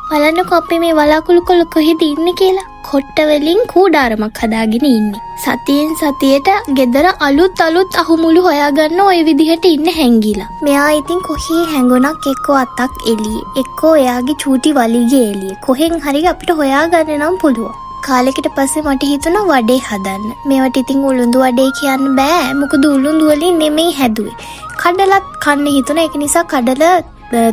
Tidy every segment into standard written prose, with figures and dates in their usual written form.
බලන්නකෝ අපි මේ වලාකුළු කොළ කොහෙද ඉන්නේ කියලා. කොට්ට වලින් කූඩාරමක් හදාගෙන ඉන්නේ. සතියෙන් සතියට ගෙදර අලුත් අහුමුළු හොයාගන්න ওই විදිහට ඉන්න හැංගිලා. මෙයා ඉතින් කොහේ හැංගුණක් එක්කෝ අතක් එළියේ. එක්කෝ එයාගේ චූටි වලිගේ එළියේ. කොහෙන් හරි අපිට හොයාගන්න නම් පුළුවන්. කාලෙකට පස්සේ මට හිතුණා වඩේ හදන්න. මේවට ඉතින් උළුඳු වඩේ කියන්න බෑ. මොකද උළුඳු වලින් නෙමෙයි හැදුවේ. කඩලත් කන්න හිතුණා. ඒක නිසා කඩල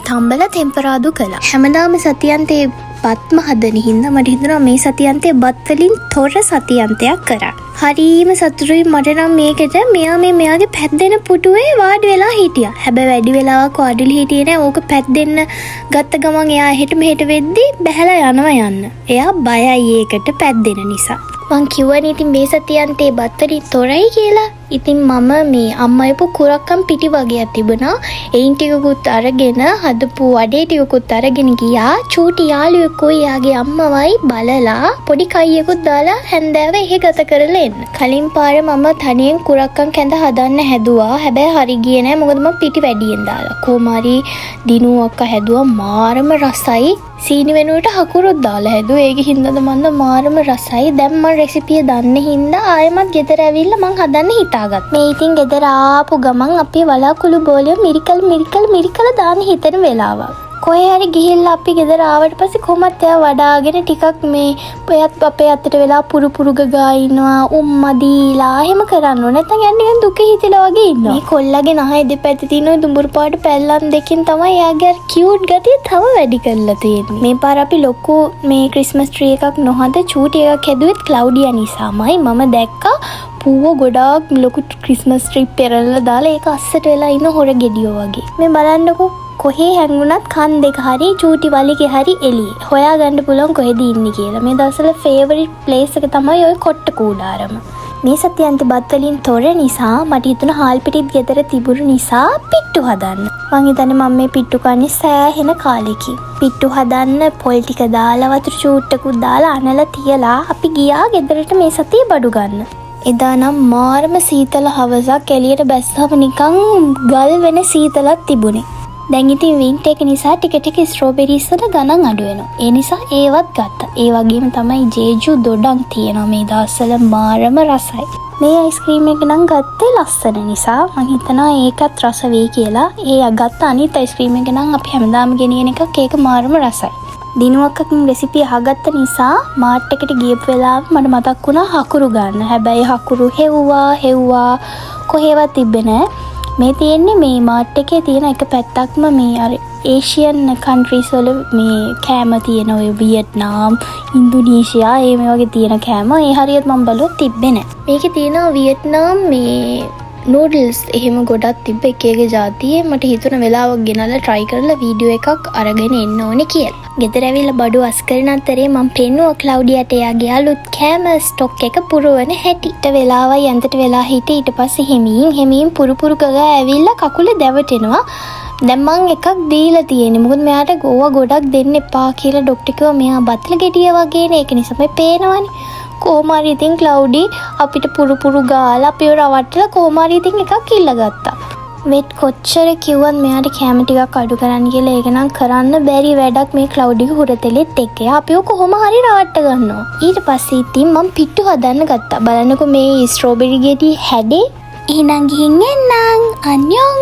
තම්බල ටෙම්පරාදු කළා. හැමදාම සතියන්තේ බත්ම හදන හින්දා මට හිතුණා මේ සතියන්තේ බත් වලින් තොර සතියන්තයක් කරා. හරිම සතුටුයි මට නම් මේකට. මෙයාගේ පැද්දෙන පුටුවේ වාඩි වෙලා හිටියා. හැබැයි වැඩි වෙලාවක් වාඩිලා හිටියේ නෑ. ඕක පැද්දෙන්න ගත්ත ගමන් එයා එහෙට මෙහෙට වෙද්දි බැහැලා යනවා යන්න. එයා බයයි ඒකට පැද්දෙන නිසා. මං කිව්වනේ ඉතින් මේ සතියන්තේ බත් වලින් තොරයි කියලා. ඉතින් මම මේ අම්මයිපු කුරක්කම් පිටි වගේක් තිබුණා. එයින් ටිකකුත් අරගෙන හදපු වඩේ ටිකකුත් අරගෙන ගියා. චූටි යාළුවෙකෝ එයාගේ අම්මවයි බලලා පොඩි කයියකුත් දාලා හැන්දෑව එහෙ ගත කරලා එන්න. කලින් පාර මම තනියෙන් කුරක්කම් කැඳ හදන්න හැදුවා. හැබැයි හරි ගියේ නෑ. මොකද මම පිටි වැඩියෙන් දාලා. කොමාරි දිනුවක්ක හැදුවා මාරම රසයි. සීනි වෙනුවට හකුරුත් දාලා හැදුවා. ඒක හින්දාද මන්ද මාරම රසයි. දැන් මම රෙසිපිය දන්න හින්දා ආයෙමත් ගෙදර ඇවිල්ලා මං හදන්න හිතාගත්තා. මේ ඉතින් ගෙදර ආපු ගමන් අපේ වලාකුළු බෝලේ මිරිකල් දාන්න හිතෙන වෙලාවක්. කොහේ හරි ගිහිල්ලා අපි ගෙදර ආවට පස්සේ කොහොමත් එයා වඩාගෙන ටිකක් මේ ඔයත් අපේ අතට වෙලා පුරු ගගා ඉන්නවා. උම්මා දීලා එහෙම කරන්න ඕනේ. නැත්නම් යන්නේ නිකන් දුකේ හිතලා වගේ ඉන්නවා. මේ කොල්ලගේ නහය දෙපැත්තේ තියෙන දුඹුරු පාට පැල්ලම් දෙකෙන් තමයි එයාගේ අර කියුට් ගතිය තව වැඩි කරලා තියෙන්නේ. මේ පාර අපි ලොකු මේ ක්‍රිස්මස් ට්‍රී එකක් නොහද චූටි එකක් හැදුවෙත් ක්ලවුඩියා නිසාමයි. මම දැක්කා පුව ගොඩාක් ලොකු ක්‍රිස්මස් ට්‍රී පෙරලලා දාලා ඒක අස්සට වෙලා ඉන්න හොර ගෙඩියෝ වගේ. මේ බලන්නකෝ කොහේ හැංගුණත් කන් දෙක හරි චූටි වලිගේ හරි එළියේ හොයාගන්න පුළුවන් කොහෙද ඉන්නේ කියලා. මේ දවස්වල ෆේවරිට් ප්ලේස් එක තමයි ওই කොට්ට කූඩාරම. මේ සතියන්තේ බත් වලින් තොර නිසා මට හිතුණා හාල් පිටිත් ගෙදර තිබුණු නිසා පිට්ටු හදන්න. මං හිතන්නේ මම මේ පිට්ටු කන්නේ සෑහෙන කාලෙකින්. පිට්ටු හදන්න පොල් ටික දාලා වතුර චූට්ටකුත් දාලා අනලා තියලා අපි ගියා ගෙදරට මේ සතිය බඩු ගන්න. එදා නම් මාරම සීතල හවසක්. එළියට බැස්සම නිකන් ගල් වෙන සීතලක් තිබුණේ. දැන් ඉතින් වින්ටර් එක නිසා ටික ස්ට්‍රෝබෙරිස් වල ගණන් අඩු වෙනවා. ඒ නිසා ඒවත් ගත්තා. ඒ වගේම තමයි ජේජු දොඩම් තියෙනවා මේ දවස්වල මාරම රසයි. මේ අයිස්ක්‍රීම් එක නම් ගත්තේ ලස්සන නිසා මං හිතනවා ඒකත් රස වෙයි කියලා. ඒ ගත්ත අනිත් අයිස්ක්‍රීම් එක නම් අපි හැමදාම ගෙනියන එකක්. ඒක මාරම රසයි. දිනුවක්කින් රෙසිපි අහගත්ත නිසා මාට් එකට ගියපු වෙලාව මට මතක් වුණා හකුරු ගන්න. හැබැයි හකුරු හෙව්වා කොහෙවත් තිබ්බේ නෑ. මේ තියෙන්නේ මේ මාට් එකේ තියෙන එක පැත්තක්ම මේ අර ඒෂියන් කන්ට්‍රීස් වල මේ කෑම තියෙන ඔය වියට්නාම්, ඉන්දුනීසියා මේ වගේ තියෙන කෑම. ඒ හරියට මම බලුවත් තිබ්බේ නෑ. මේකේ තියෙනවා වියට්නාම් මේ නූඩල්ස් එහෙම ගොඩක් තිබ්බ එක ජාතියේ. මට හිතුණ වෙලාවක් ගෙනල්ලා try කරලා වීඩියෝ එකක් අරගෙන එන්න ඕනේ කියලා. ගෙදර ඇවිල්ලා බඩු අස් කරන අතරේ මම පෙන්නුවා ක්ලවුඩියාට එයාගේ අලුත් කෑම ස්ටොක් එක පුරවන හැටි. ඊට වෙලාවයි යන්තට වෙලා හිටියේ. ඊට පස්සේ හිමින් පුරු ගගා ඇවිල්ලා කකුල දැවටෙනවා. දැන් මං එකක් දීලා තියෙන්නේ. මොකද මෙයාට ගෝවා ගොඩක් දෙන්න එපා කියලා ඩොක්ටර් කිව්වා. මෙයා බත්ල ගෙඩිය වගේනේ. ඒක නිසා මේ පේනවනේ. කොහොමාරි ඉතින් ක්ලවුඩි අපිට පුරු ගාලා අපිව රවට්ටලා කොහොමාරි ඉතින් එකක් ඉල්ලගත්තා. වෙට් කොච්චර කිව්වත් මෙයාට කැම ටිකක් අඩු කරන්න කියලා. ඒක නම් කරන්න බැරි වැඩක් මේ ක්ලවුඩිගේ හුරතෙලෙත් එක්ක. අපිව කොහොම හරි රවට්ට ගන්නවා. ඊට පස්සේ ඉතින් මම පිට්ටු හදන්න ගත්තා. බලන්නකෝ මේ ස්ට්‍රෝබෙරි ගෙඩි හැඩේ. එහෙනම් ගිහින් එන්නම්. අන්යොන්.